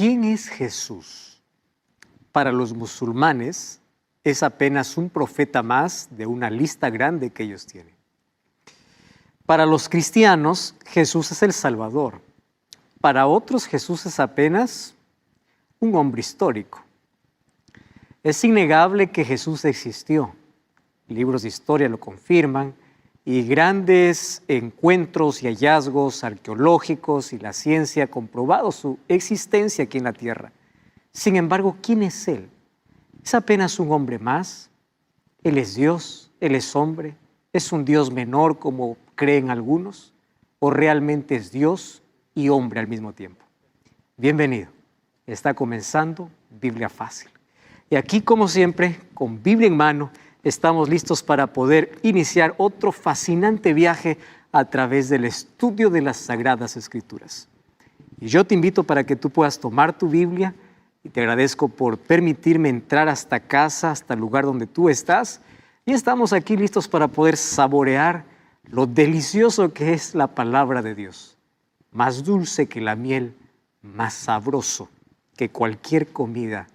¿Quién es Jesús? Para los musulmanes es apenas un profeta más de una lista grande que ellos tienen. Para los cristianos, Jesús es el Salvador. Para otros, Jesús es apenas un hombre histórico. Es innegable que Jesús existió. Libros de historia lo confirman y grandes encuentros y hallazgos arqueológicos y la ciencia han comprobado su existencia aquí en la tierra. Sin embargo, ¿quién es Él? ¿Es apenas un hombre más? ¿Él es Dios? ¿Él es hombre? ¿Es un Dios menor como creen algunos? ¿O realmente es Dios y hombre al mismo tiempo? Bienvenido. Está comenzando Biblia Fácil. Y aquí, como siempre, con Biblia en mano, estamos listos para poder iniciar otro fascinante viaje a través del estudio de las Sagradas Escrituras. Y yo te invito para que tú puedas tomar tu Biblia y te agradezco por permitirme entrar hasta casa, hasta el lugar donde tú estás. Y estamos aquí listos para poder saborear lo delicioso que es la palabra de Dios. Más dulce que la miel, más sabroso que cualquier comida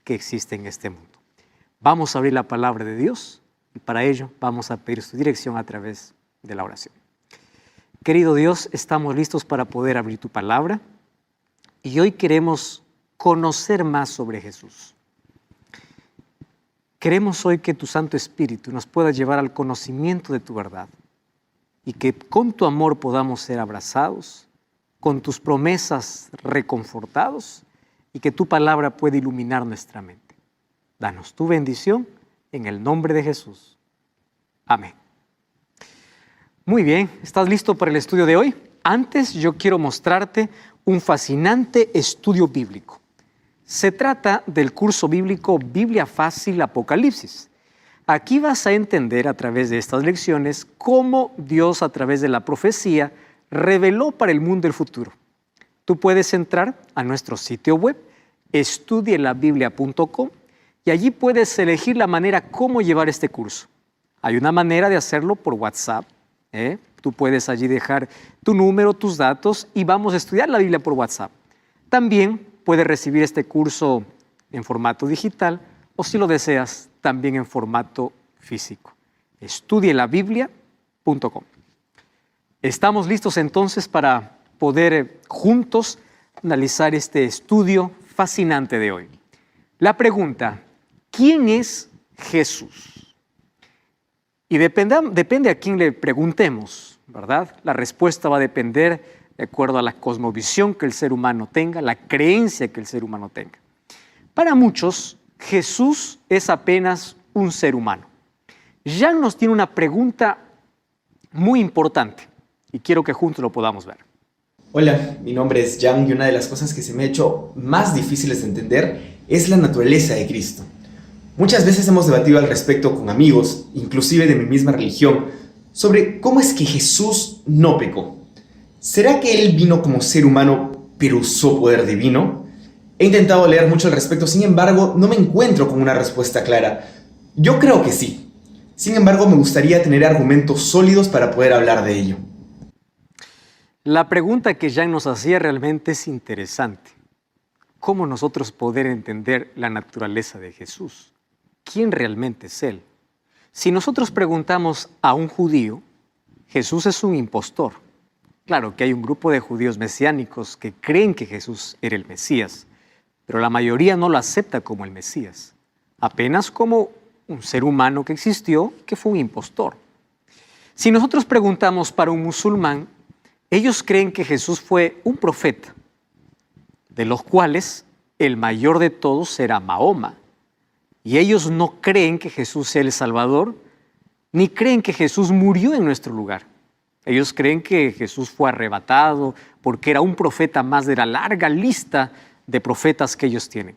que existe en este mundo. Vamos a abrir la palabra de Dios y para ello vamos a pedir su dirección a través de la oración. Querido Dios, estamos listos para poder abrir tu palabra y hoy queremos conocer más sobre Jesús. Queremos hoy que tu Santo Espíritu nos pueda llevar al conocimiento de tu verdad y que con tu amor podamos ser abrazados, con tus promesas reconfortados y que tu palabra pueda iluminar nuestra mente. Danos tu bendición en el nombre de Jesús. Amén. Muy bien, ¿estás listo para el estudio de hoy? Antes yo quiero mostrarte un fascinante estudio bíblico. Se trata del curso bíblico Biblia Fácil Apocalipsis. Aquí vas a entender a través de estas lecciones cómo Dios a través de la profecía reveló para el mundo el futuro. Tú puedes entrar a nuestro sitio web, estudielabiblia.com, y allí puedes elegir la manera cómo llevar este curso. Hay una manera de hacerlo por WhatsApp. Tú puedes allí dejar tu número, tus datos, y vamos a estudiar la Biblia por WhatsApp. También puedes recibir este curso en formato digital, o si lo deseas, también en formato físico. estudielabiblia.com. Estamos listos entonces para poder juntos analizar este estudio fascinante de hoy. La pregunta, ¿quién es Jesús? Y depende a quién le preguntemos, ¿verdad? La respuesta va a depender de acuerdo a la cosmovisión que el ser humano tenga, la creencia que el ser humano tenga. Para muchos, Jesús es apenas un ser humano. Jan nos tiene una pregunta muy importante y quiero que juntos lo podamos ver. Hola, mi nombre es Jan y una de las cosas que se me ha hecho más difíciles de entender es la naturaleza de Cristo. Muchas veces hemos debatido al respecto con amigos, inclusive de mi misma religión, sobre cómo es que Jesús no pecó. ¿Será que Él vino como ser humano pero usó poder divino? He intentado leer mucho al respecto, sin embargo, no me encuentro con una respuesta clara. Yo creo que sí. Sin embargo, me gustaría tener argumentos sólidos para poder hablar de ello. La pregunta que Jan nos hacía realmente es interesante. ¿Cómo nosotros poder entender la naturaleza de Jesús? ¿Quién realmente es Él? Si nosotros preguntamos a un judío, Jesús es un impostor. Claro que hay un grupo de judíos mesiánicos que creen que Jesús era el Mesías, pero la mayoría no lo acepta como el Mesías, apenas como un ser humano que existió, que fue un impostor. Si nosotros preguntamos para un musulmán, ellos creen que Jesús fue un profeta, de los cuales el mayor de todos será Mahoma. Y ellos no creen que Jesús sea el Salvador, ni creen que Jesús murió en nuestro lugar. Ellos creen que Jesús fue arrebatado porque era un profeta más de la larga lista de profetas que ellos tienen.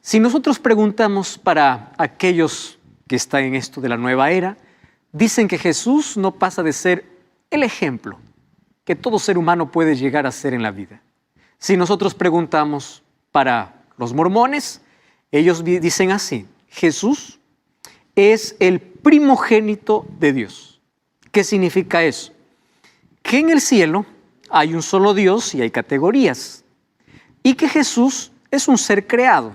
Si nosotros preguntamos para aquellos que están en esto de la nueva era, dicen que Jesús no pasa de ser el ejemplo que todo ser humano puede llegar a ser en la vida. Si nosotros preguntamos para los mormones, ellos dicen así: Jesús es el primogénito de Dios. ¿Qué significa eso? Que en el cielo hay un solo Dios y hay categorías. Y que Jesús es un ser creado,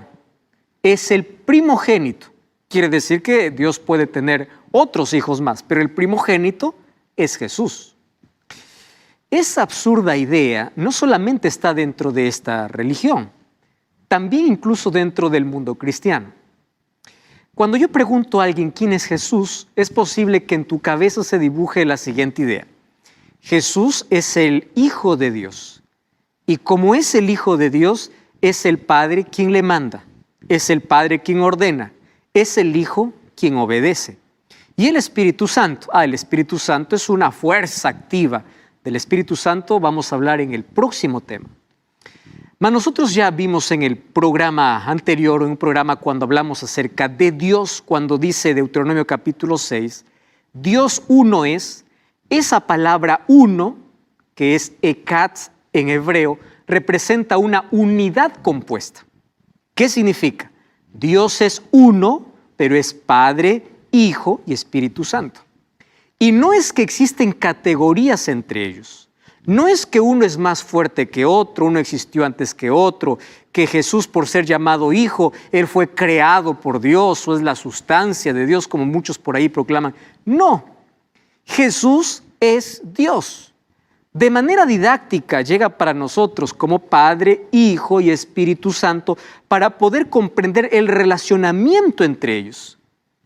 es el primogénito. Quiere decir que Dios puede tener otros hijos más, pero el primogénito es Jesús. Esa absurda idea no solamente está dentro de esta religión, también incluso dentro del mundo cristiano. Cuando yo pregunto a alguien quién es Jesús, es posible que en tu cabeza se dibuje la siguiente idea. Jesús es el Hijo de Dios. Y como es el Hijo de Dios, es el Padre quien le manda. Es el Padre quien ordena. Es el Hijo quien obedece. Y el Espíritu Santo. El Espíritu Santo es una fuerza activa. Del Espíritu Santo vamos a hablar en el próximo tema. Mas nosotros ya vimos en el programa anterior, en un programa cuando hablamos acerca de Dios, cuando dice Deuteronomio capítulo 6, Dios uno es, esa palabra uno, que es ekat en hebreo, representa una unidad compuesta. ¿Qué significa? Dios es uno, pero es Padre, Hijo y Espíritu Santo. Y no es que existen categorías entre ellos. No es que uno es más fuerte que otro, uno existió antes que otro, que Jesús por ser llamado Hijo, Él fue creado por Dios o es la sustancia de Dios como muchos por ahí proclaman. No, Jesús es Dios. De manera didáctica llega para nosotros como Padre, Hijo y Espíritu Santo para poder comprender el relacionamiento entre ellos.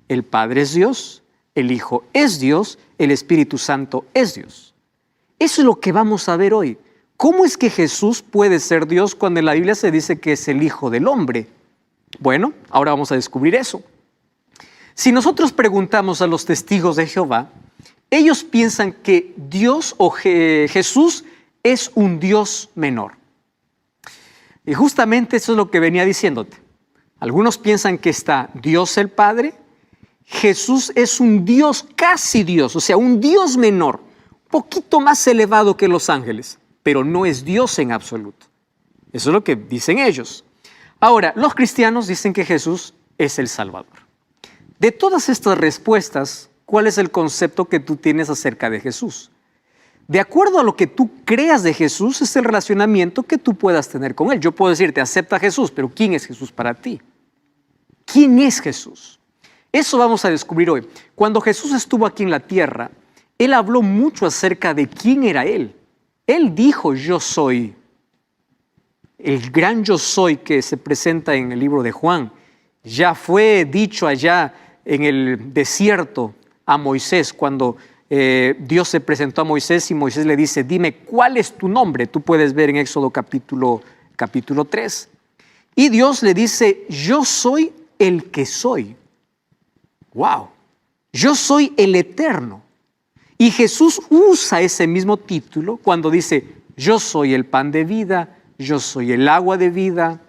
El Padre es Dios, el Hijo es Dios, el Espíritu Santo es Dios. Eso es lo que vamos a ver hoy. ¿Cómo es que Jesús puede ser Dios cuando en la Biblia se dice que es el Hijo del Hombre? Bueno, ahora vamos a descubrir eso. Si nosotros preguntamos a los testigos de Jehová, ellos piensan que Dios o Jesús es un Dios menor. Y justamente eso es lo que venía diciéndote. Algunos piensan que está Dios el Padre, Jesús es un Dios, casi Dios, o sea, un Dios menor, poquito más elevado que los ángeles, pero no es Dios en absoluto. Eso es lo que dicen ellos. Ahora, los cristianos dicen que Jesús es el Salvador. De todas estas respuestas, ¿cuál es el concepto que tú tienes acerca de Jesús? De acuerdo a lo que tú creas de Jesús, es el relacionamiento que tú puedas tener con Él. Yo puedo decirte, acepta a Jesús, pero ¿quién es Jesús para ti? ¿Quién es Jesús? Eso vamos a descubrir hoy. Cuando Jesús estuvo aquí en la tierra, Él habló mucho acerca de quién era Él. Él dijo, yo soy. El gran yo soy que se presenta en el libro de Juan, ya fue dicho allá en el desierto a Moisés, cuando Dios se presentó a Moisés y Moisés le dice, dime, ¿cuál es tu nombre? Tú puedes ver en Éxodo capítulo 3. Y Dios le dice, yo soy el que soy. ¡Wow! Yo soy el eterno. Y Jesús usa ese mismo título cuando dice, yo soy el pan de vida, yo soy el agua de vida,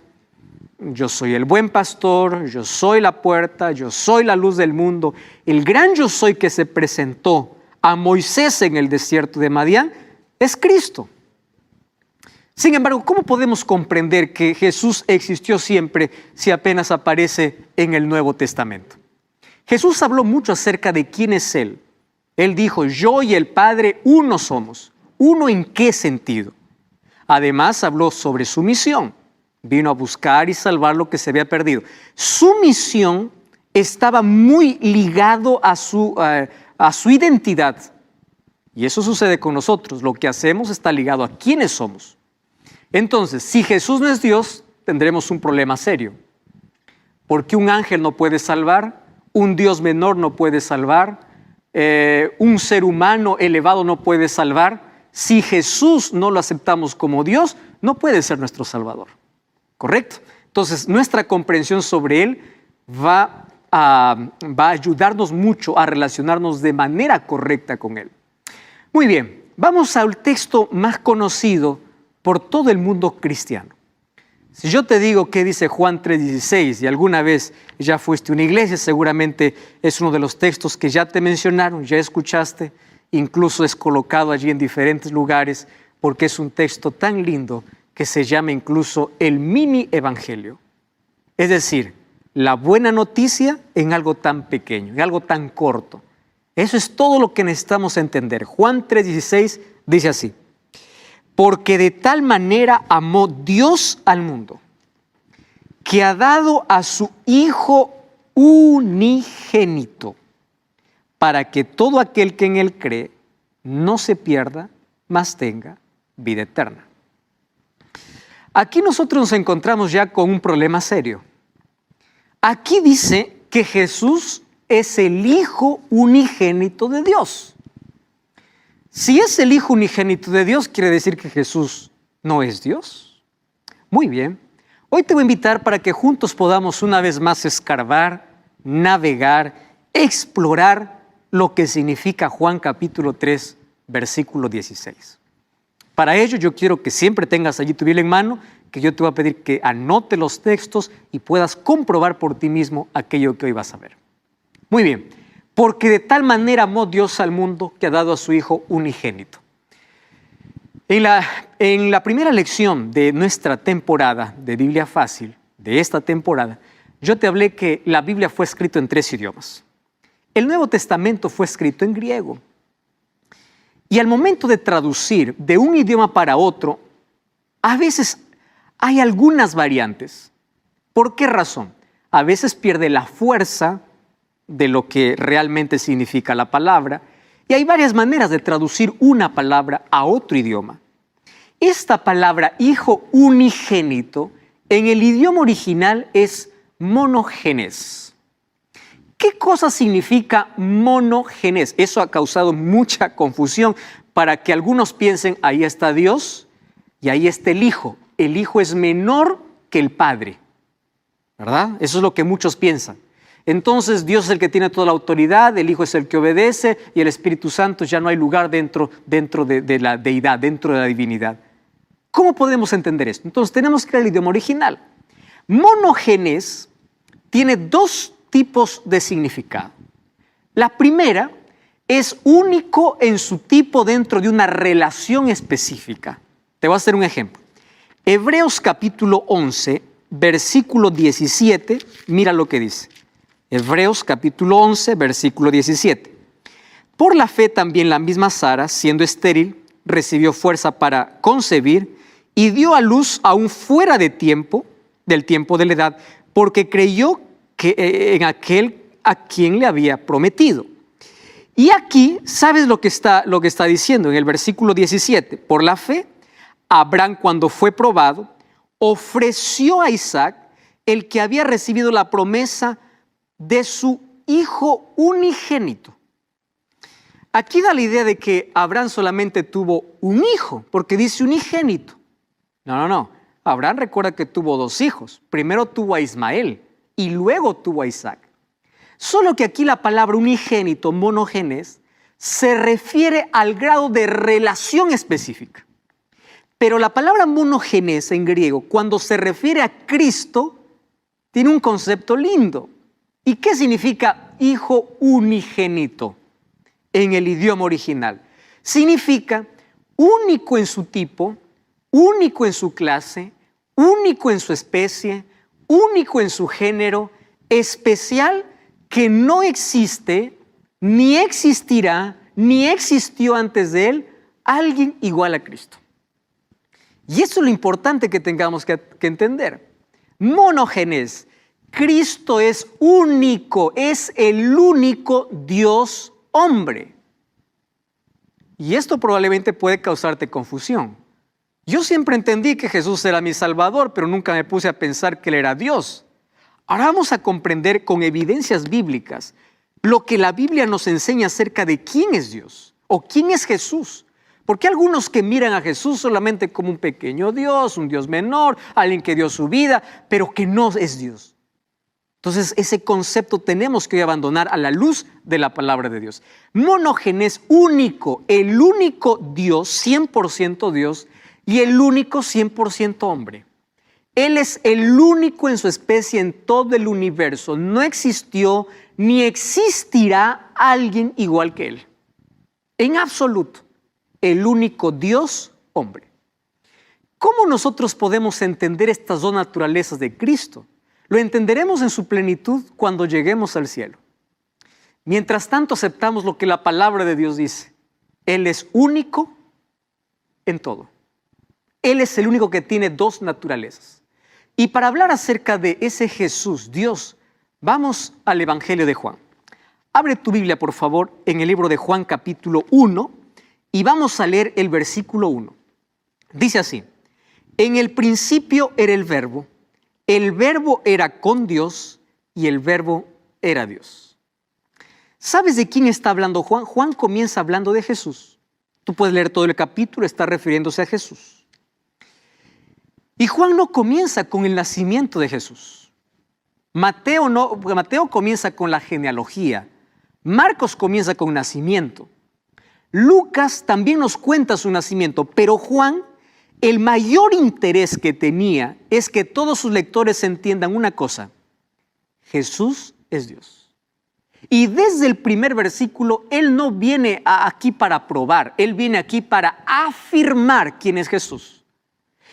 yo soy el buen pastor, yo soy la puerta, yo soy la luz del mundo. El gran yo soy que se presentó a Moisés en el desierto de Madián es Cristo. Sin embargo, ¿cómo podemos comprender que Jesús existió siempre si apenas aparece en el Nuevo Testamento? Jesús habló mucho acerca de quién es Él. Él dijo, yo y el Padre uno somos. ¿Uno en qué sentido? Además, habló sobre su misión. Vino a buscar y salvar lo que se había perdido. Su misión estaba muy ligado a su identidad. Y eso sucede con nosotros. Lo que hacemos está ligado a quiénes somos. Entonces, si Jesús no es Dios, tendremos un problema serio. Porque un ángel no puede salvar, un Dios menor no puede salvar, un ser humano elevado no puede salvar. Si Jesús no lo aceptamos como Dios, no puede ser nuestro Salvador. ¿Correcto? Entonces, nuestra comprensión sobre Él va a ayudarnos mucho a relacionarnos de manera correcta con Él. Muy bien, vamos al texto más conocido por todo el mundo cristiano. Si yo te digo qué dice Juan 3:16 y alguna vez ya fuiste a una iglesia, seguramente es uno de los textos que ya te mencionaron, ya escuchaste, incluso es colocado allí en diferentes lugares porque es un texto tan lindo que se llama incluso el mini evangelio. Es decir, la buena noticia en algo tan pequeño, en algo tan corto. Eso es todo lo que necesitamos entender. Juan 3:16 dice así: porque de tal manera amó Dios al mundo, que ha dado a su Hijo unigénito, para que todo aquel que en Él cree no se pierda, mas tenga vida eterna. Aquí nosotros nos encontramos ya con un problema serio. Aquí dice que Jesús es el Hijo unigénito de Dios. Si es el Hijo unigénito de Dios, ¿quiere decir que Jesús no es Dios? Muy bien. Hoy te voy a invitar para que juntos podamos una vez más escarbar, navegar, explorar lo que significa Juan capítulo 3, versículo 16. Para ello yo quiero que siempre tengas allí tu Biblia en mano, que yo te voy a pedir que anote los textos y puedas comprobar por ti mismo aquello que hoy vas a ver. Muy bien, porque de tal manera amó Dios al mundo que ha dado a su Hijo unigénito. En la primera lección de nuestra temporada de Biblia Fácil, de esta temporada, yo te hablé que la Biblia fue escrita en 3 idiomas. El Nuevo Testamento fue escrito en griego. Y al momento de traducir de un idioma para otro, a veces hay algunas variantes. ¿Por qué razón? A veces pierde la fuerza de lo que realmente significa la palabra, y hay varias maneras de traducir una palabra a otro idioma. Esta palabra hijo unigénito en el idioma original es monogenes. ¿Qué cosa significa monogenes? Eso ha causado mucha confusión para que algunos piensen, ahí está Dios y ahí está el Hijo. El Hijo es menor que el Padre, ¿verdad? Eso es lo que muchos piensan. Entonces Dios es el que tiene toda la autoridad, el Hijo es el que obedece y el Espíritu Santo ya no hay lugar dentro de la deidad, dentro de la divinidad. ¿Cómo podemos entender esto? Entonces tenemos que ir al idioma original. Monogenes tiene 2 tipos de significado. La primera es único en su tipo dentro de una relación específica. Te voy a hacer un ejemplo. Hebreos capítulo 11, versículo 17, mira lo que dice. Hebreos capítulo 11, versículo 17. Por la fe también la misma Sara, siendo estéril, recibió fuerza para concebir y dio a luz aún fuera de tiempo, del tiempo de la edad, porque creyó que en aquel a quien le había prometido. Y aquí, ¿sabes lo que está diciendo en el versículo 17? Por la fe, Abraham, cuando fue probado, ofreció a Isaac, el que había recibido la promesa de su hijo unigénito. Aquí da la idea de que Abraham solamente tuvo un hijo, porque dice unigénito. No. Abraham recuerda que tuvo 2 hijos. Primero tuvo a Ismael y luego tuvo a Isaac. Solo que aquí la palabra unigénito, monogenes, se refiere al grado de relación específica. Pero la palabra monogenes en griego, cuando se refiere a Cristo, tiene un concepto lindo. ¿Y qué significa hijo unigénito en el idioma original? Significa único en su tipo, único en su clase, único en su especie, único en su género, especial, que no existe, ni existirá, ni existió antes de él, alguien igual a Cristo. Y eso es lo importante que tengamos que entender. Monogenes. Cristo es único, es el único Dios hombre. Y esto probablemente puede causarte confusión. Yo siempre entendí que Jesús era mi Salvador, pero nunca me puse a pensar que Él era Dios. Ahora vamos a comprender con evidencias bíblicas lo que la Biblia nos enseña acerca de quién es Dios o quién es Jesús. Porque hay algunos que miran a Jesús solamente como un pequeño Dios, un Dios menor, alguien que dio su vida, pero que no es Dios. Entonces ese concepto tenemos que abandonar a la luz de la palabra de Dios. Monogenes, único, el único Dios, 100% Dios, y el único 100% hombre. Él es el único en su especie en todo el universo. No existió ni existirá alguien igual que Él. En absoluto, el único Dios hombre. ¿Cómo nosotros podemos entender estas 2 naturalezas de Cristo? Lo entenderemos en su plenitud cuando lleguemos al cielo. Mientras tanto aceptamos lo que la palabra de Dios dice. Él es único en todo. Él es el único que tiene 2 naturalezas. Y para hablar acerca de ese Jesús, Dios, vamos al Evangelio de Juan. Abre tu Biblia, por favor, en el libro de Juan capítulo 1 y vamos a leer el versículo 1. Dice así: en el principio era el Verbo era con Dios y el Verbo era Dios. ¿Sabes de quién está hablando Juan? Juan comienza hablando de Jesús. Tú puedes leer todo el capítulo, está refiriéndose a Jesús. Y Juan no comienza con el nacimiento de Jesús. Mateo comienza con la genealogía. Marcos comienza con nacimiento. Lucas también nos cuenta su nacimiento, pero Juan, el mayor interés que tenía es que todos sus lectores entiendan una cosa: Jesús es Dios. Y desde el primer versículo, Él no viene aquí para probar, Él viene aquí para afirmar quién es Jesús.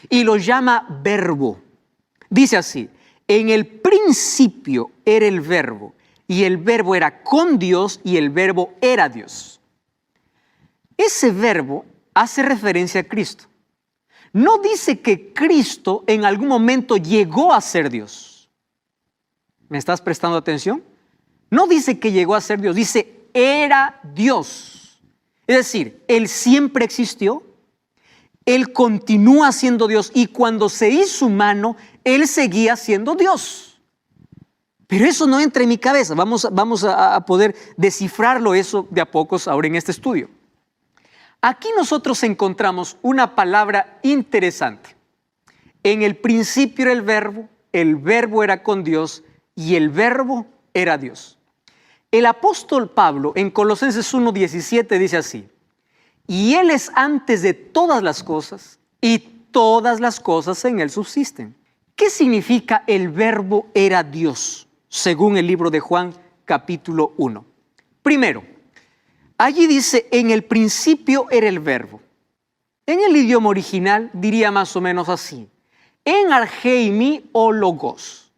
Y lo llama Verbo. Dice así: en el principio era el Verbo, y el Verbo era con Dios, y el Verbo era Dios. Ese Verbo hace referencia a Cristo. No dice que Cristo en algún momento llegó a ser Dios. ¿Me estás prestando atención? No dice que llegó a ser Dios, dice era Dios. Es decir, Él siempre existió, Él continúa siendo Dios y cuando se hizo humano, Él seguía siendo Dios. Pero eso no entra en mi cabeza, vamos a poder descifrarlo eso de a pocos ahora en este estudio. Aquí nosotros encontramos una palabra interesante. En el principio era el Verbo era con Dios y el Verbo era Dios. El apóstol Pablo en Colosenses 1:17 dice así: y Él es antes de todas las cosas y todas las cosas en Él subsisten. ¿Qué significa el Verbo era Dios? Según el libro de Juan capítulo 1. Primero, allí dice en el principio era el Verbo. En el idioma original diría más o menos así: en archeimi o logos.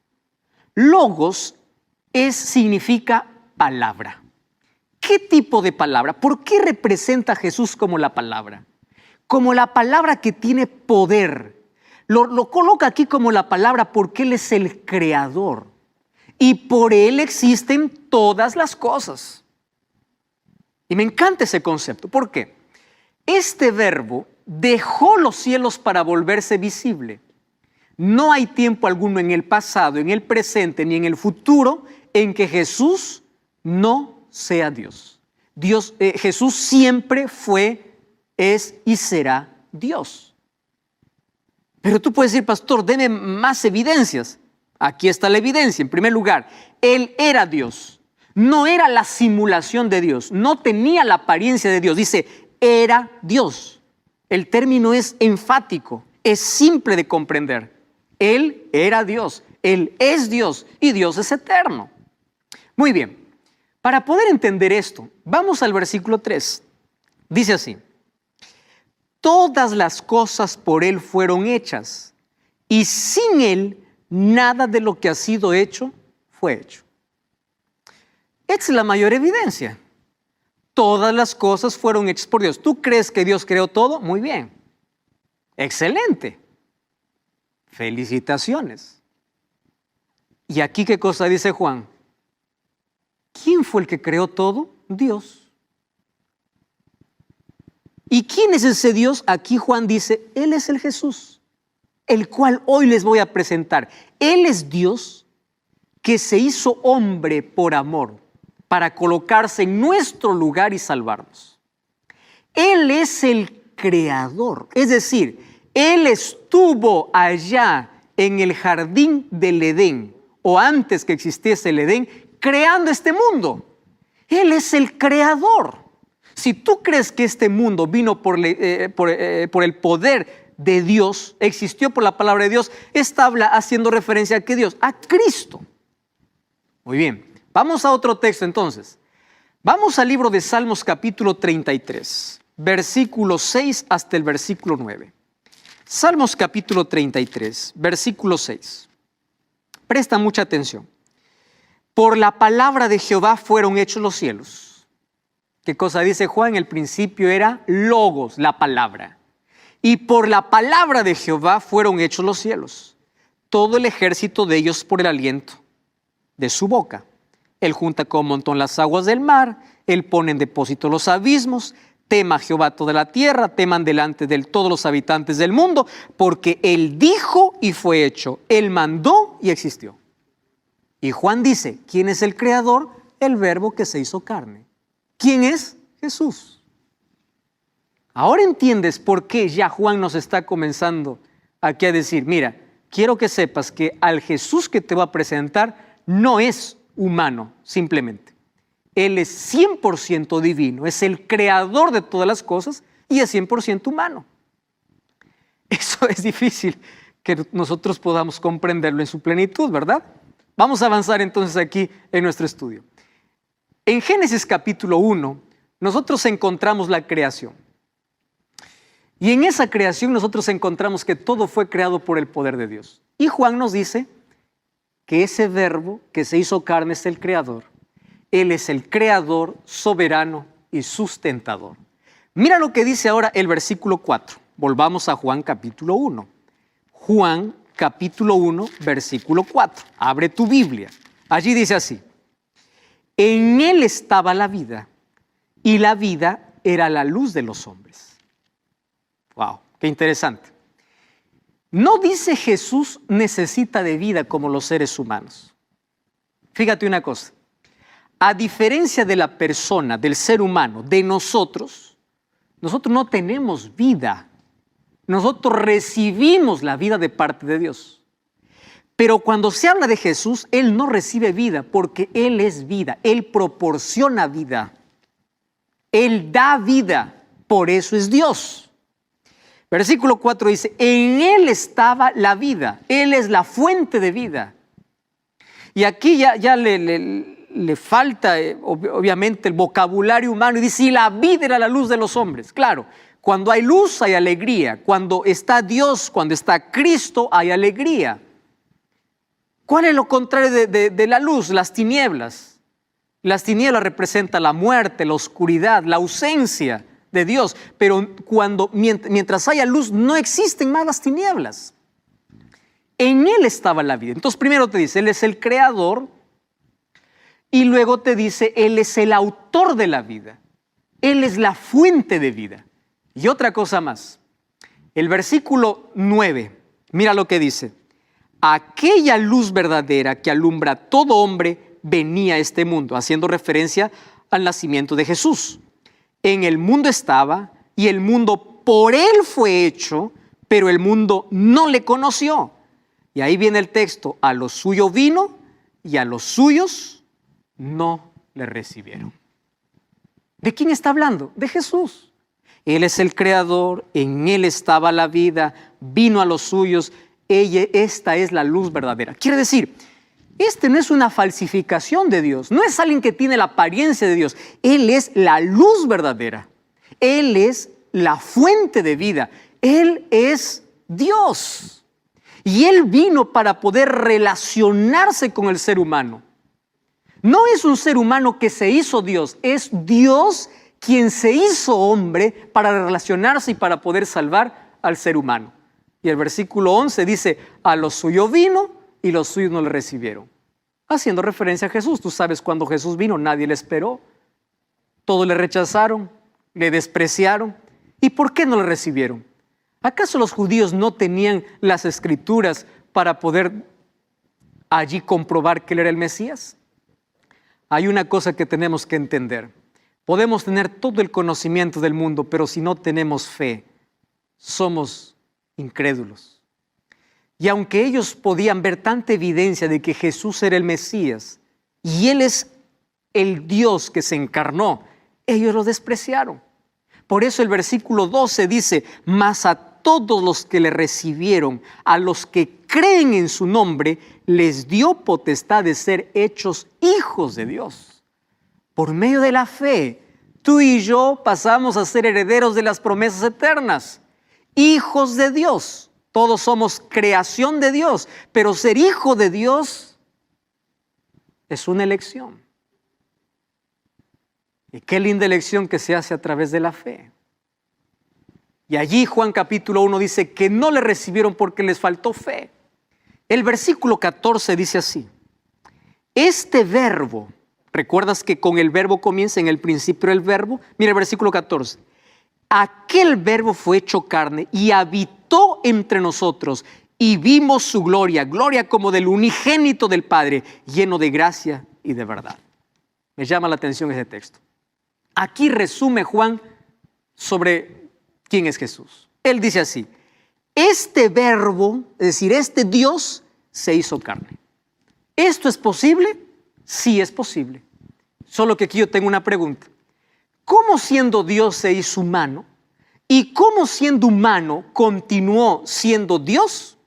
Logos significa palabra. ¿Qué tipo de palabra? ¿Por qué representa a Jesús como la palabra? Como la palabra que tiene poder. Lo coloca aquí como la palabra porque Él es el creador. Y por Él existen todas las cosas. Y me encanta ese concepto. ¿Por qué? Este Verbo dejó los cielos para volverse visible. No hay tiempo alguno en el pasado, en el presente, ni en el futuro en que Jesús no sea Dios. Jesús siempre fue, es y será Dios. Pero tú puedes decir: pastor, deme más evidencias. Aquí está la evidencia. En primer lugar, Él era Dios. No era la simulación de Dios. No tenía la apariencia de Dios. Dice, era Dios. El término es enfático. Es simple de comprender. Él era Dios. Él es Dios. Y Dios es eterno. Muy bien. Para poder entender esto, vamos al versículo 3. Dice así: todas las cosas por Él fueron hechas, y sin Él nada de lo que ha sido hecho fue hecho. Esta es la mayor evidencia. Todas las cosas fueron hechas por Dios. ¿Tú crees que Dios creó todo? Muy bien. Excelente. Felicitaciones. ¿Y aquí qué cosa dice Juan? ¿Quién fue el que creó todo? Dios. ¿Y quién es ese Dios? Aquí Juan dice, Él es el Jesús, el cual hoy les voy a presentar. Él es Dios que se hizo hombre por amor, para colocarse en nuestro lugar y salvarnos. Él es el creador, es decir, Él estuvo allá en el jardín del Edén, o antes que existiese el Edén, creando este mundo. Él es el creador. Si tú crees que este mundo vino por el poder de Dios, existió por la palabra de Dios, está haciendo referencia a ¿qué Dios? A Cristo. Muy bien, vamos a otro texto entonces. Vamos al libro de Salmos capítulo 33, versículo 6 hasta el versículo 9. Salmos capítulo 33, versículo 6. Presta mucha atención. Por la palabra de Jehová fueron hechos los cielos. ¿Qué cosa dice Juan? El principio era logos, la palabra. Y por la palabra de Jehová fueron hechos los cielos. todo el ejército de ellos por el aliento de su boca. Él junta como montón las aguas del mar, Él pone en depósito los abismos. Tema Jehová toda la tierra, teman delante de Él todos los habitantes del mundo, porque Él dijo y fue hecho, Él mandó y existió. Y Juan dice, ¿quién es el creador? El verbo que se hizo carne. ¿Quién es? Jesús. Ahora entiendes por qué ya Juan nos está comenzando aquí a decir, mira, quiero que sepas que al Jesús que te va a presentar no es humano simplemente. Él es 100% divino, es el creador de todas las cosas y es 100% humano. Eso es difícil que nosotros podamos comprenderlo en su plenitud, ¿verdad? Vamos a avanzar entonces aquí en nuestro estudio. En Génesis capítulo 1, nosotros encontramos la creación. Y en esa creación nosotros encontramos que todo fue creado por el poder de Dios. Y Juan nos dice que ese verbo que se hizo carne es el creador. Él es el creador, soberano y sustentador. Mira lo que dice ahora el versículo 4. Volvamos a Juan capítulo 1. Juan capítulo 1, versículo 4. Abre tu Biblia. Allí dice así. En Él estaba la vida, y la vida era la luz de los hombres. Wow, qué interesante. No dice Jesús necesita de vida como los seres humanos. Fíjate una cosa. A diferencia de la persona, del ser humano, de nosotros no tenemos vida. Nosotros recibimos la vida de parte de Dios. Pero cuando se habla de Jesús, Él no recibe vida porque Él es vida. Él proporciona vida. Él da vida. Por eso es Dios. Versículo 4 dice, en Él estaba la vida. Él es la fuente de vida. Y aquí ya le falta, obviamente, el vocabulario humano. Y dice, y la vida era la luz de los hombres. Claro, cuando hay luz hay alegría. Cuando está Dios, cuando está Cristo, hay alegría. ¿Cuál es lo contrario de la luz? Las tinieblas. Las tinieblas representan la muerte, la oscuridad, la ausencia de Dios. Pero mientras haya luz, no existen más las tinieblas. En Él estaba la vida. Entonces primero te dice, Él es el creador. Y luego te dice, Él es el autor de la vida. Él es la fuente de vida. Y otra cosa más. El versículo 9, mira lo que dice. Aquella luz verdadera que alumbra a todo hombre venía a este mundo, haciendo referencia al nacimiento de Jesús. En el mundo estaba y el mundo por Él fue hecho, pero el mundo no le conoció. Y ahí viene el texto, a lo suyo vino y a los suyos no le recibieron. ¿De quién está hablando? De Jesús. Él es el creador, en Él estaba la vida, vino a los suyos. Esta es la luz verdadera. Quiere decir, este no es una falsificación de Dios, no es alguien que tiene la apariencia de Dios. Él es la luz verdadera. Él es la fuente de vida. Él es Dios. Y Él vino para poder relacionarse con el ser humano. No es un ser humano que se hizo Dios, es Dios quien se hizo hombre para relacionarse y para poder salvar al ser humano. Y el versículo 11 dice, a lo suyo vino y los suyos no le recibieron. Haciendo referencia a Jesús. Tú sabes, cuando Jesús vino, nadie le esperó. Todos le rechazaron, le despreciaron. ¿Y por qué no le recibieron? ¿Acaso los judíos no tenían las escrituras para poder allí comprobar que Él era el Mesías? Hay una cosa que tenemos que entender. Podemos tener todo el conocimiento del mundo, pero si no tenemos fe, somos incrédulos. Y aunque ellos podían ver tanta evidencia de que Jesús era el Mesías y Él es el Dios que se encarnó, ellos lo despreciaron. Por eso el versículo 12 dice, mas a todos los que le recibieron, a los que creen en su nombre, les dio potestad de ser hechos hijos de Dios. Por medio de la fe, tú y yo pasamos a ser herederos de las promesas eternas, hijos de Dios. Todos somos creación de Dios, pero ser hijo de Dios es una elección. Y qué linda elección que se hace a través de la fe. Y allí Juan capítulo 1 dice que no le recibieron porque les faltó fe. El versículo 14 dice así: este verbo, ¿recuerdas que con el verbo comienza en el principio el verbo? Mira el versículo 14. Aquel verbo fue hecho carne y habitó entre nosotros y vimos su gloria, gloria como del unigénito del Padre, lleno de gracia y de verdad. Me llama la atención ese texto. Aquí resume Juan sobre quién es Jesús. Él dice así: este verbo, es decir, este Dios, se hizo carne. ¿Esto es posible? Sí es posible. Solo que aquí yo tengo una pregunta. ¿Cómo siendo Dios se hizo humano? ¿Y cómo siendo humano continuó siendo Dios?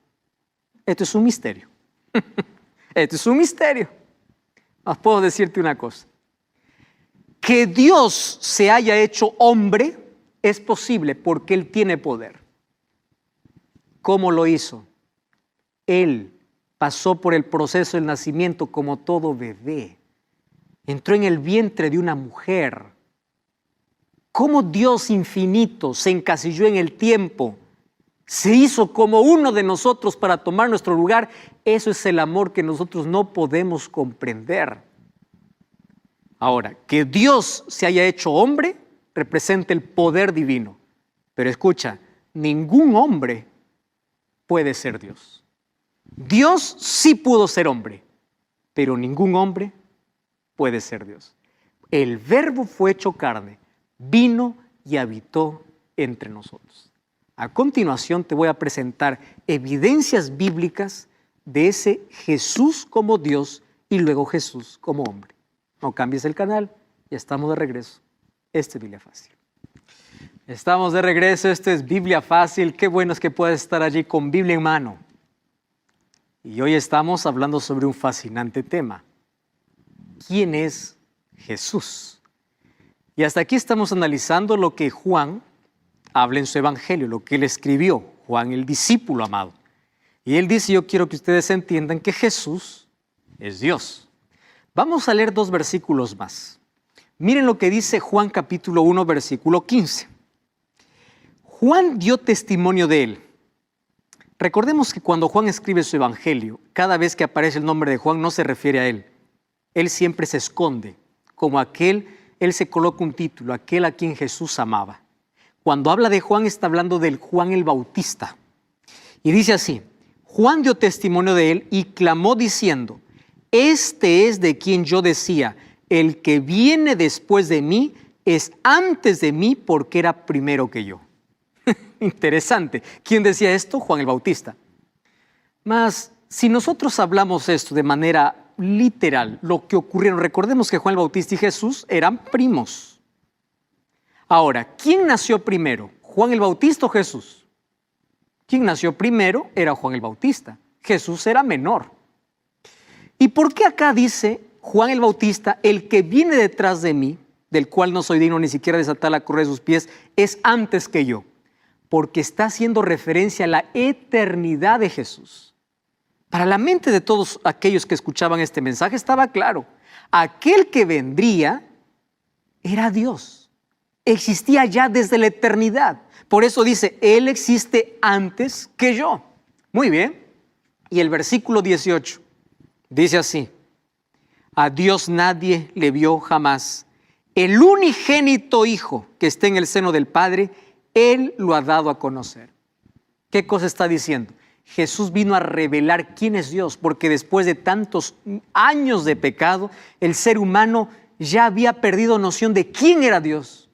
Esto es un misterio. Esto es un misterio. Mas puedo decirte una cosa. Que Dios se haya hecho hombre es posible porque Él tiene poder. ¿Cómo lo hizo? Él pasó por el proceso del nacimiento como todo bebé. Entró en el vientre de una mujer. Cómo Dios infinito se encasilló en el tiempo, se hizo como uno de nosotros para tomar nuestro lugar. Eso es el amor que nosotros no podemos comprender. Ahora, que Dios se haya hecho hombre representa el poder divino. Pero escucha, ningún hombre puede ser Dios. Dios sí pudo ser hombre, pero ningún hombre puede ser Dios. El verbo fue hecho carne, vino y habitó entre nosotros. A continuación te voy a presentar evidencias bíblicas de ese Jesús como Dios y luego Jesús como hombre. No cambies el canal, ya estamos de regreso. Esto es Biblia Fácil. Estamos de regreso, esto es Biblia Fácil. Qué bueno es que puedes estar allí con Biblia en mano. Y hoy estamos hablando sobre un fascinante tema. ¿Quién es Jesús? Y hasta aquí estamos analizando lo que Juan habla en su evangelio, lo que él escribió, Juan el discípulo amado. Y él dice: yo quiero que ustedes entiendan que Jesús es Dios. Vamos a leer 2 versículos más. Miren lo que dice Juan capítulo 1, versículo 15. Juan dio testimonio de él. Recordemos que cuando Juan escribe su evangelio, cada vez que aparece el nombre de Juan no se refiere a él. Él siempre se esconde, como él se coloca un título, aquel a quien Jesús amaba. Cuando habla de Juan está hablando del Juan el Bautista. Y dice así: Juan dio testimonio de él y clamó diciendo: este es de quien yo decía, el que viene después de mí es antes de mí porque era primero que yo. Interesante. ¿Quién decía esto? Juan el Bautista. Mas si nosotros hablamos esto de manera literal, lo que ocurrieron, recordemos que Juan el Bautista y Jesús eran primos. Ahora, ¿quién nació primero? ¿Juan el Bautista o Jesús? ¿Quién nació primero? Era Juan el Bautista. Jesús era menor. ¿Y por qué acá dice Juan el Bautista, el que viene detrás de mí, del cual no soy digno ni siquiera de desatar la correa de sus pies, es antes que yo? Porque está haciendo referencia a la eternidad de Jesús. Para la mente de todos aquellos que escuchaban este mensaje estaba claro: aquel que vendría era Dios. Existía ya desde la eternidad. Por eso dice: Él existe antes que yo. Muy bien. Y el versículo 18 dice así: a Dios nadie le vio jamás. El unigénito Hijo que está en el seno del Padre, Él lo ha dado a conocer. ¿Qué cosa está diciendo? Jesús vino a revelar quién es Dios, porque después de tantos años de pecado, el ser humano ya había perdido noción de quién era Dios.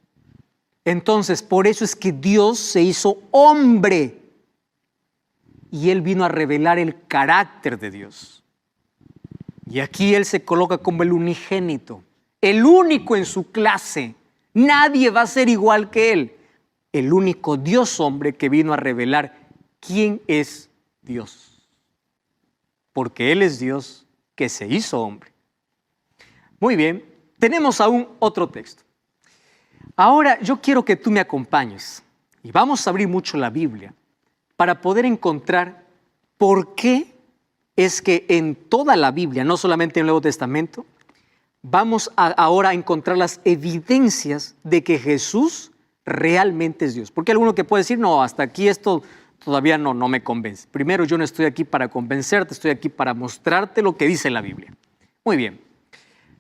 Entonces, por eso es que Dios se hizo hombre y Él vino a revelar el carácter de Dios. Y aquí Él se coloca como el unigénito, el único en su clase. Nadie va a ser igual que Él. El único Dios hombre que vino a revelar quién es Dios. Porque Él es Dios que se hizo hombre. Muy bien, tenemos aún otro texto. Ahora yo quiero que tú me acompañes y vamos a abrir mucho la Biblia para poder encontrar por qué es que en toda la Biblia, no solamente en el Nuevo Testamento, vamos ahora a encontrar las evidencias de que Jesús realmente es Dios. Porque hay alguno que puede decir: no, hasta aquí esto todavía no me convence. Primero, yo no estoy aquí para convencerte, estoy aquí para mostrarte lo que dice la Biblia. Muy bien.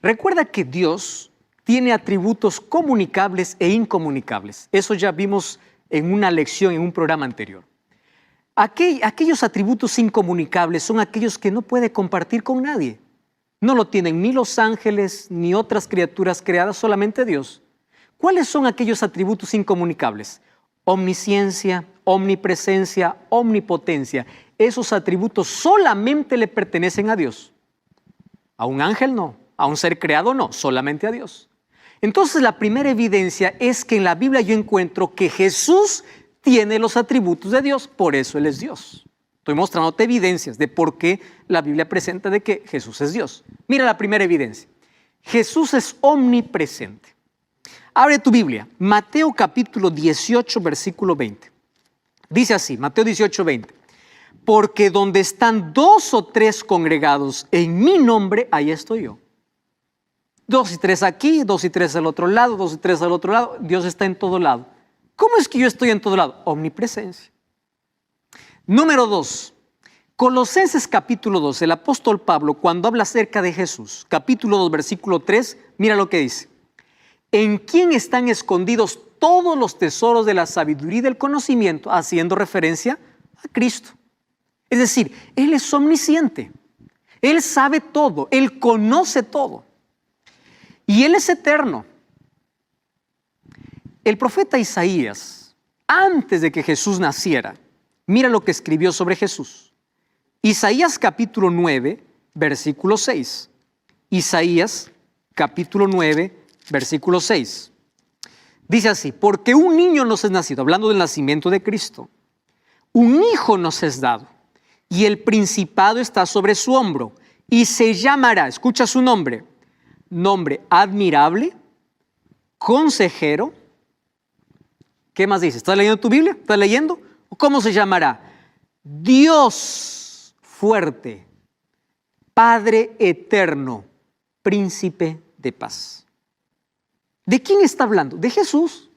Recuerda que Dios tiene atributos comunicables e incomunicables. Eso ya vimos en una lección, en un programa anterior. Aquellos atributos incomunicables son aquellos que no puede compartir con nadie. No lo tienen ni los ángeles ni otras criaturas creadas, solamente Dios. ¿Cuáles son aquellos atributos incomunicables? Omnisciencia, omnipresencia, omnipotencia. Esos atributos solamente le pertenecen a Dios. A un ángel no, a un ser creado no, solamente a Dios. Entonces la primera evidencia es que en la Biblia yo encuentro que Jesús tiene los atributos de Dios, por eso Él es Dios. Estoy mostrándote evidencias de por qué la Biblia presenta de que Jesús es Dios. Mira la primera evidencia. Jesús es omnipresente. Abre tu Biblia, Mateo capítulo 18, versículo 20. Dice así, Mateo 18, 20. Porque donde están 2 o 3 congregados en mi nombre, ahí estoy yo. 2 y 3 aquí, 2 y 3 al otro lado, 2 y 3 al otro lado. Dios está en todo lado. ¿Cómo es que yo estoy en todo lado? Omnipresencia. Número 2. Colosenses capítulo 2. El apóstol Pablo, cuando habla acerca de Jesús, capítulo 2, versículo 3, mira lo que dice. ¿En quién están escondidos todos los tesoros de la sabiduría y del conocimiento? Haciendo referencia a Cristo. Es decir, Él es omnisciente. Él sabe todo. Él conoce todo. Y Él es eterno. El profeta Isaías, antes de que Jesús naciera, mira lo que escribió sobre Jesús. Isaías capítulo 9, versículo 6. Isaías capítulo 9, versículo 6. Dice así, porque un niño nos es nacido, hablando del nacimiento de Cristo. Un hijo nos es dado, y el principado está sobre su hombro, y se llamará, escucha su nombre, nombre admirable, consejero. ¿Qué más dice? ¿Estás leyendo tu Biblia? ¿Estás leyendo? ¿Cómo se llamará? Dios fuerte, Padre eterno, príncipe de paz. ¿De quién está hablando? De Jesús.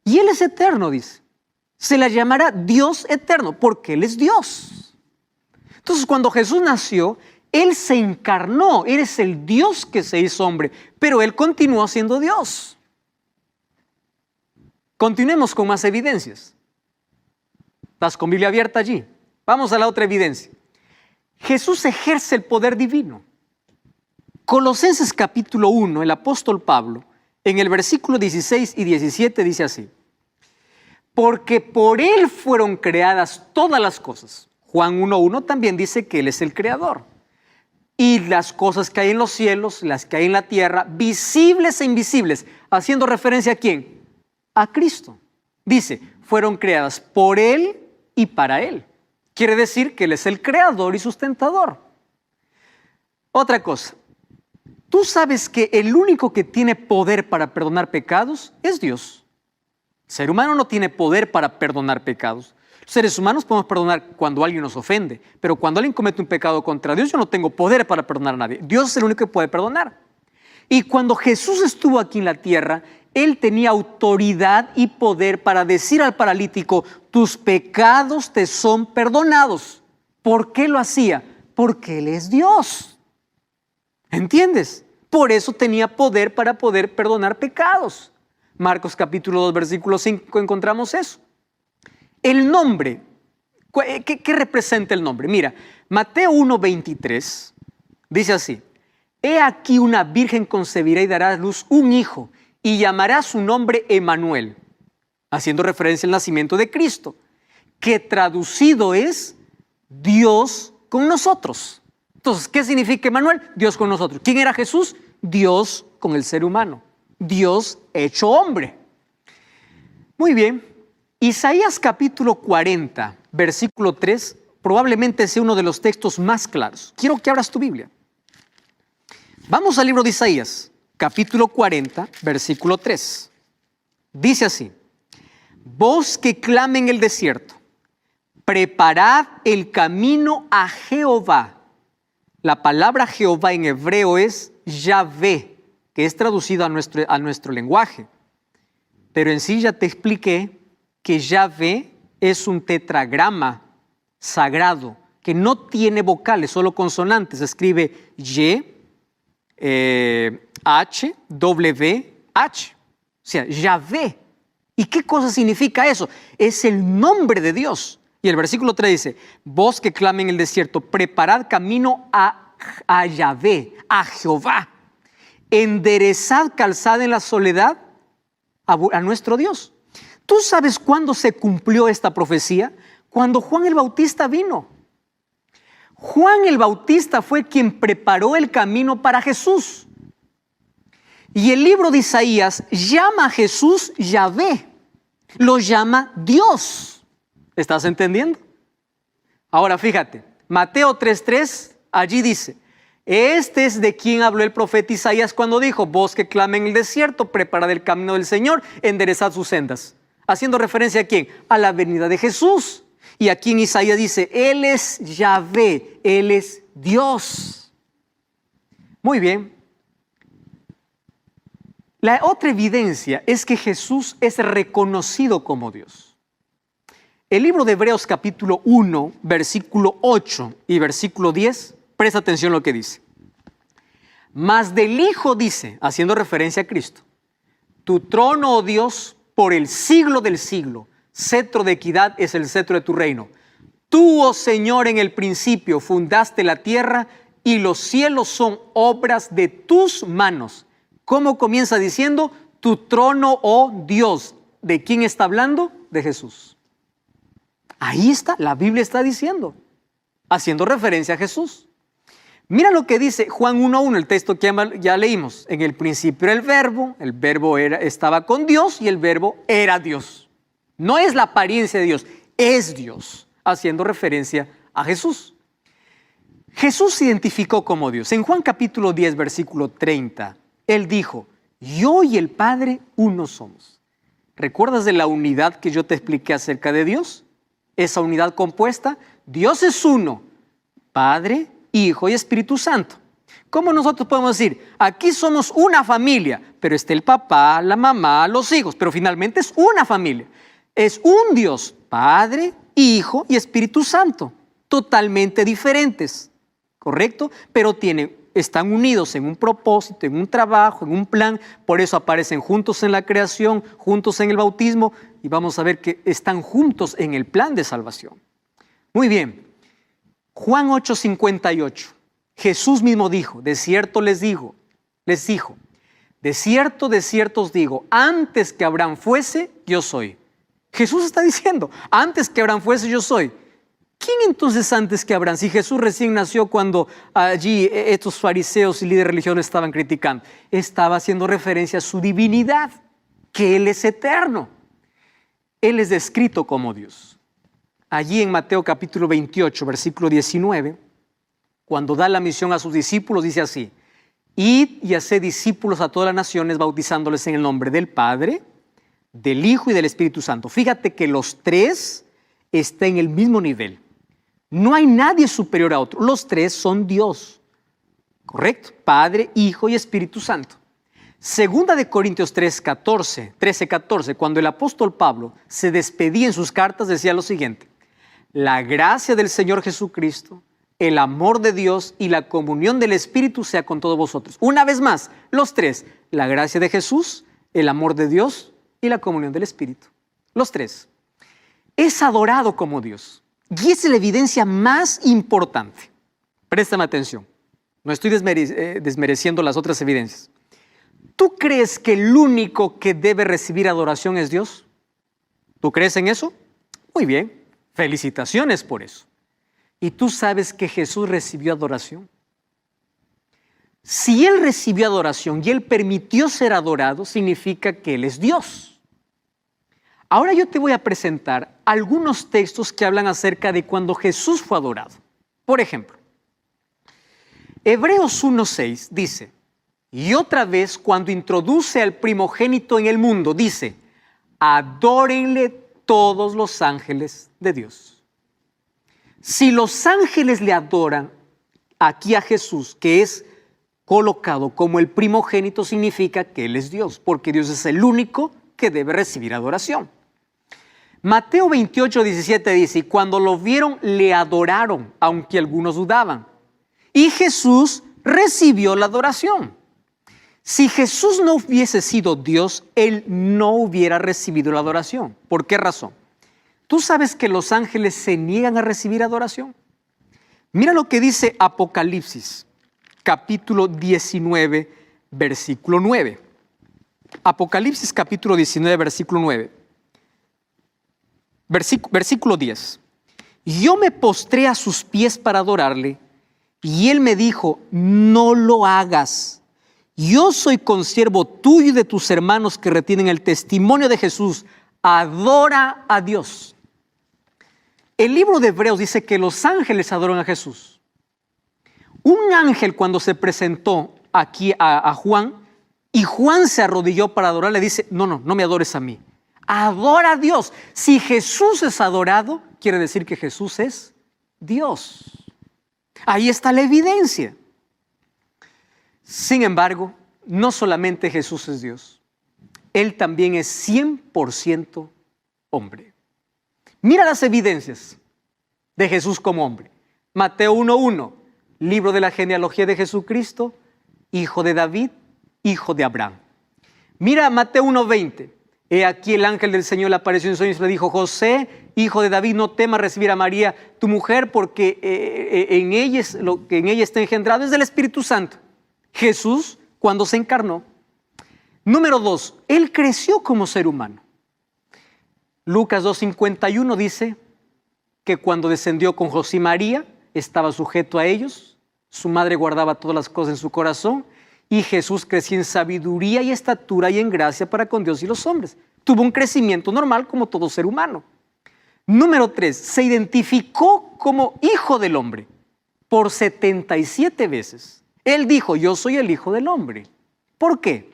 Y Él es eterno, dice. Se le llamará Dios eterno, porque Él es Dios. Entonces, cuando Jesús nació, Él se encarnó. Él es el Dios que se hizo hombre, pero Él continuó siendo Dios. Continuemos con más evidencias. ¿Estás con Biblia abierta allí? Vamos a la otra evidencia. Jesús ejerce el poder divino. Colosenses capítulo 1, el apóstol Pablo, en el versículo 16 y 17 dice así. Porque por Él fueron creadas todas las cosas. Juan 1:1 también dice que Él es el creador. Y las cosas que hay en los cielos, las que hay en la tierra, visibles e invisibles. ¿Haciendo referencia a quién? A Cristo. Dice, fueron creadas por Él y para Él. Quiere decir que Él es el creador y sustentador. Otra cosa, tú sabes que el único que tiene poder para perdonar pecados es Dios. El ser humano no tiene poder para perdonar pecados. Los seres humanos podemos perdonar cuando alguien nos ofende, pero cuando alguien comete un pecado contra Dios, yo no tengo poder para perdonar a nadie. Dios es el único que puede perdonar. Y cuando Jesús estuvo aquí en la tierra, Él tenía autoridad y poder para decir al paralítico, tus pecados te son perdonados. ¿Por qué lo hacía? Porque Él es Dios. ¿Entiendes? Por eso tenía poder para poder perdonar pecados. Marcos capítulo 2, versículo 5 encontramos eso. El nombre, ¿qué representa el nombre? Mira, Mateo 1:23 dice así. He aquí una virgen concebirá y dará a luz un hijo y llamará su nombre Emmanuel, haciendo referencia al nacimiento de Cristo, que traducido es Dios con nosotros. Entonces, ¿qué significa Emmanuel? Dios con nosotros. ¿Quién era Jesús? Dios con el ser humano. Dios hecho hombre. Muy bien. Isaías capítulo 40, versículo 3, probablemente sea uno de los textos más claros. Quiero que abras tu Biblia. Vamos al libro de Isaías, capítulo 40, versículo 3. Dice así, voz que clame en el desierto, preparad el camino a Jehová. La palabra Jehová en hebreo es Yahvé, que es traducido a nuestro lenguaje. Pero en sí ya te expliqué que Yahvé es un tetragrama sagrado que no tiene vocales, solo consonantes. Se escribe Y, H, W, H. O sea, Yahvé. ¿Y qué cosa significa eso? Es el nombre de Dios. Y el versículo 3 dice, voz que clama en el desierto, preparad camino a Yahvé, a Jehová. Enderezad calzada en la soledad a nuestro Dios. ¿Tú sabes cuándo se cumplió esta profecía? Cuando Juan el Bautista vino. Juan el Bautista fue quien preparó el camino para Jesús. Y el libro de Isaías llama a Jesús Yahvé. Lo llama Dios. ¿Estás entendiendo? Ahora fíjate, Mateo 3:3, allí dice, este es de quien habló el profeta Isaías cuando dijo, voz que clama en el desierto, preparad el camino del Señor, enderezad sus sendas. Haciendo referencia a quién? A la venida de Jesús. Y aquí en Isaías dice, Él es Yahvé, Él es Dios. Muy bien. La otra evidencia es que Jesús es reconocido como Dios. El libro de Hebreos capítulo 1, versículo 8 y versículo 10, presta atención a lo que dice. Mas del Hijo dice, haciendo referencia a Cristo, tu trono, oh Dios, por el siglo del siglo, cetro de equidad es el cetro de tu reino. Tú, oh Señor, en el principio fundaste la tierra y los cielos son obras de tus manos. ¿Cómo comienza diciendo? Tu trono, oh Dios. ¿De quién está hablando? De Jesús. Ahí está, la Biblia está diciendo, haciendo referencia a Jesús. Mira lo que dice Juan 1:1, el texto que ya leímos. En el principio era el verbo estaba con Dios y el verbo era Dios. No es la apariencia de Dios, es Dios, haciendo referencia a Jesús. Jesús se identificó como Dios. En Juan capítulo 10, versículo 30, Él dijo, yo y el Padre uno somos. ¿Recuerdas de la unidad que yo te expliqué acerca de Dios? Esa unidad compuesta, Dios es uno, Padre, Hijo y Espíritu Santo. ¿Cómo nosotros podemos decir? Aquí somos una familia, pero está el papá, la mamá, los hijos, pero finalmente es una familia. Es un Dios, Padre, Hijo y Espíritu Santo, totalmente diferentes, ¿correcto? Pero están unidos en un propósito, en un trabajo, en un plan, por eso aparecen juntos en la creación, juntos en el bautismo, y vamos a ver que están juntos en el plan de salvación. Muy bien, Juan 8:58, Jesús mismo dijo, de cierto les dijo, de cierto os digo, antes que Abraham fuese, yo soy. Jesús está diciendo, antes que Abraham fuese, yo soy. ¿Quién entonces antes que Abraham? Si Jesús recién nació cuando allí estos fariseos y líderes religiosos estaban criticando, estaba haciendo referencia a su divinidad, que Él es eterno. Él es descrito como Dios. Allí en Mateo capítulo 28, versículo 19, cuando da la misión a sus discípulos, dice así, id y haced discípulos a todas las naciones, bautizándoles en el nombre del Padre, del Hijo y del Espíritu Santo. Fíjate que los tres están en el mismo nivel. No hay nadie superior a otro. Los tres son Dios. ¿Correcto? Padre, Hijo y Espíritu Santo. Segunda de Corintios 13:14, cuando el apóstol Pablo se despedía en sus cartas, decía lo siguiente: la gracia del Señor Jesucristo, el amor de Dios y la comunión del Espíritu sea con todos vosotros. Una vez más, los tres, la gracia de Jesús, el amor de Dios y la comunión del Espíritu. Los tres. Es adorado como Dios. Y esa es la evidencia más importante. Préstame atención. No estoy desmereciendo las otras evidencias. ¿Tú crees que el único que debe recibir adoración es Dios? ¿Tú crees en eso? Muy bien. Felicitaciones por eso. ¿Y tú sabes que Jesús recibió adoración? Si Él recibió adoración y Él permitió ser adorado, significa que Él es Dios. Ahora yo te voy a presentar algunos textos que hablan acerca de cuando Jesús fue adorado. Por ejemplo, Hebreos 1:6 dice, y otra vez cuando introduce al primogénito en el mundo, dice, adórenle todos los ángeles de Dios. Si los ángeles le adoran aquí a Jesús, que es colocado como el primogénito, significa que Él es Dios, porque Dios es el único que debe recibir adoración. Mateo 28, 17 dice, y cuando lo vieron le adoraron, aunque algunos dudaban. Y Jesús recibió la adoración. Si Jesús no hubiese sido Dios, Él no hubiera recibido la adoración. ¿Por qué razón? ¿Tú sabes que los ángeles se niegan a recibir adoración? Mira lo que dice Apocalipsis, capítulo 19, versículo 9. Apocalipsis, capítulo 19, versículo 9. Versículo 10. Yo me postré a sus pies para adorarle, y él me dijo, no lo hagas. Yo soy consiervo tuyo y de tus hermanos que retienen el testimonio de Jesús. Adora a Dios. El libro de Hebreos dice que los ángeles adoran a Jesús. Un ángel, cuando se presentó aquí a Juan, y Juan se arrodilló para adorar, le dice, no me adores a mí. Adora a Dios. Si Jesús es adorado, quiere decir que Jesús es Dios. Ahí está la evidencia. Sin embargo, no solamente Jesús es Dios, Él también es 100% hombre. Mira las evidencias de Jesús como hombre. Mateo 1:1, libro de la genealogía de Jesucristo, hijo de David, hijo de Abraham. Mira Mateo 1:20. He aquí el ángel del Señor le apareció en sueños y le dijo, José, hijo de David, no temas recibir a María, tu mujer, porque lo que en ella está engendrado es del Espíritu Santo. Jesús, cuando se encarnó. Número 2, Él creció como ser humano. Lucas 2:51 dice que cuando descendió con José y María, estaba sujeto a ellos, su madre guardaba todas las cosas en su corazón, y Jesús creció en sabiduría y estatura y en gracia para con Dios y los hombres. Tuvo un crecimiento normal como todo ser humano. Número 3, se identificó como hijo del hombre por 77 veces. Él dijo, yo soy el hijo del hombre. ¿Por qué?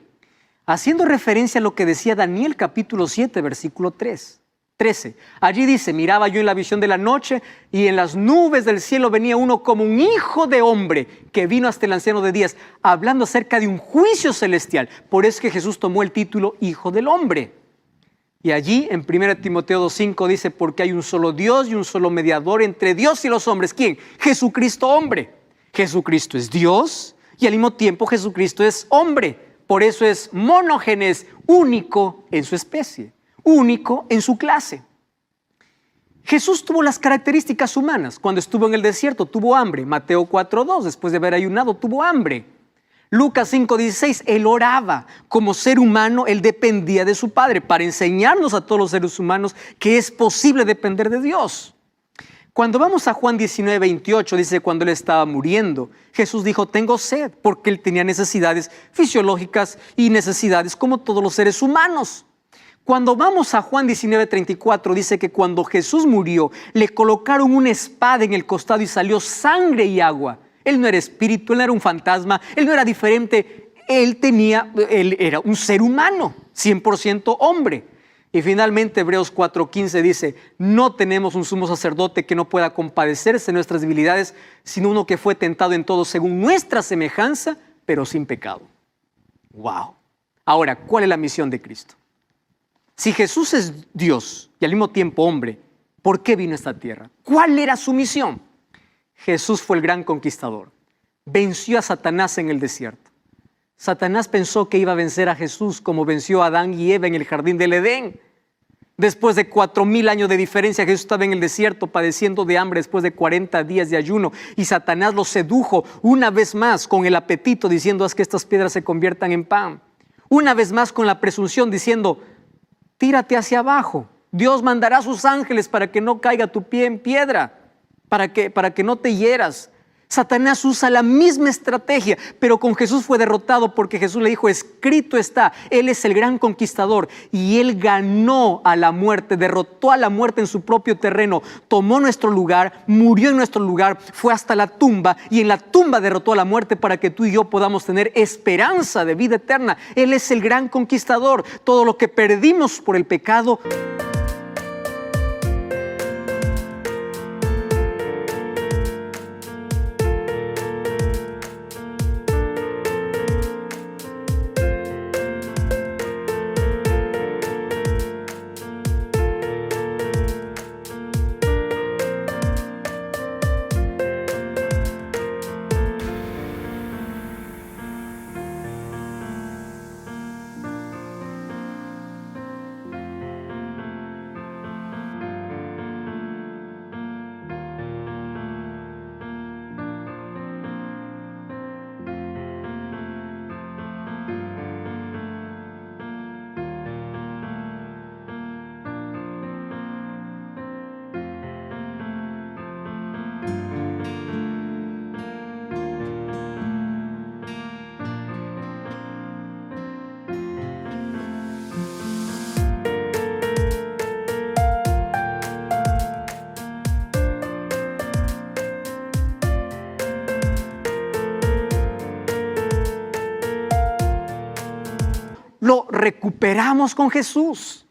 Haciendo referencia a lo que decía Daniel capítulo 7, versículo 13. Allí dice, miraba yo en la visión de la noche y en las nubes del cielo venía uno como un hijo de hombre que vino hasta el anciano de días, hablando acerca de un juicio celestial. Por eso es que Jesús tomó el título hijo del hombre. Y allí en 1 Timoteo 2:5 dice, porque hay un solo Dios y un solo mediador entre Dios y los hombres. ¿Quién? Jesucristo hombre. Jesucristo es Dios y al mismo tiempo Jesucristo es hombre. Por eso es monógenes, único en su especie, único en su clase. Jesús tuvo las características humanas. Cuando estuvo en el desierto tuvo hambre. Mateo 4:2, después de haber ayunado tuvo hambre. Lucas 5:16, Él oraba. Como ser humano, Él dependía de su Padre para enseñarnos a todos los seres humanos que es posible depender de Dios. Cuando vamos a Juan 19:28, dice, cuando Él estaba muriendo, Jesús dijo, tengo sed, porque Él tenía necesidades fisiológicas y necesidades como todos los seres humanos. Cuando vamos a Juan 19:34, dice que cuando Jesús murió, le colocaron una espada en el costado y salió sangre y agua. Él no era espíritu, Él no era un fantasma, Él no era diferente, Él era un ser humano, 100% hombre. Y finalmente Hebreos 4:15 dice, no tenemos un sumo sacerdote que no pueda compadecerse de nuestras debilidades, sino uno que fue tentado en todo según nuestra semejanza, pero sin pecado. ¡Wow! Ahora, ¿cuál es la misión de Cristo? Si Jesús es Dios y al mismo tiempo hombre, ¿por qué vino a esta tierra? ¿Cuál era su misión? Jesús fue el gran conquistador. Venció a Satanás en el desierto. Satanás pensó que iba a vencer a Jesús como venció a Adán y Eva en el jardín del Edén. Después de 4,000 años de diferencia, Jesús estaba en el desierto padeciendo de hambre después de 40 días de ayuno. Y Satanás lo sedujo una vez más con el apetito diciendo, haz que estas piedras se conviertan en pan. Una vez más con la presunción diciendo, tírate hacia abajo. Dios mandará a sus ángeles para que no caiga tu pie en piedra, para que no te hieras. Satanás usa la misma estrategia, pero con Jesús fue derrotado porque Jesús le dijo, escrito está, Él es el gran conquistador y Él ganó a la muerte, derrotó a la muerte en su propio terreno, tomó nuestro lugar, murió en nuestro lugar, fue hasta la tumba y en la tumba derrotó a la muerte para que tú y yo podamos tener esperanza de vida eterna. Él es el gran conquistador. Todo lo que perdimos por el pecado lo recuperamos con Jesús.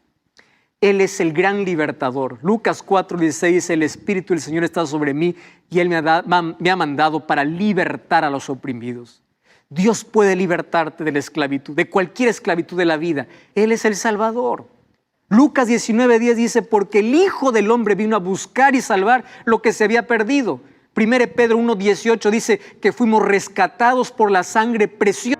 Él es el gran libertador. Lucas 4:16 dice: el Espíritu del Señor está sobre mí y Él me ha mandado para libertar a los oprimidos. Dios puede libertarte de la esclavitud, de cualquier esclavitud de la vida. Él es el Salvador. Lucas 19:10 dice: porque el Hijo del Hombre vino a buscar y salvar lo que se había perdido. 1 Pedro 1:18 dice que fuimos rescatados por la sangre preciosa.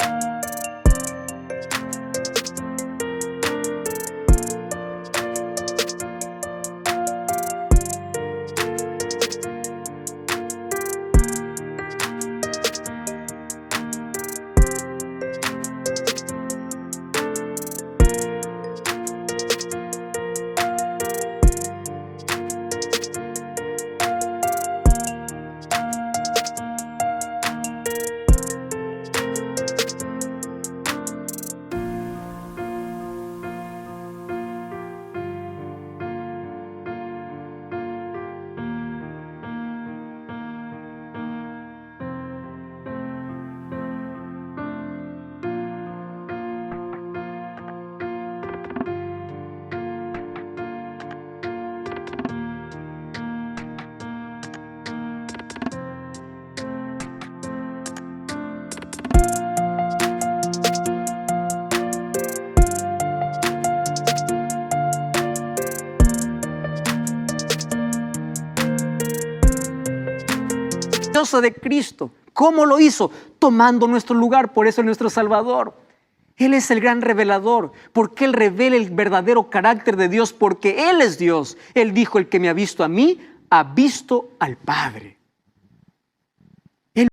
De Cristo. ¿Cómo lo hizo? Tomando nuestro lugar, por eso es nuestro Salvador. Él es el gran revelador, porque Él revela el verdadero carácter de Dios, porque Él es Dios. Él dijo: el que me ha visto a mí, ha visto al Padre.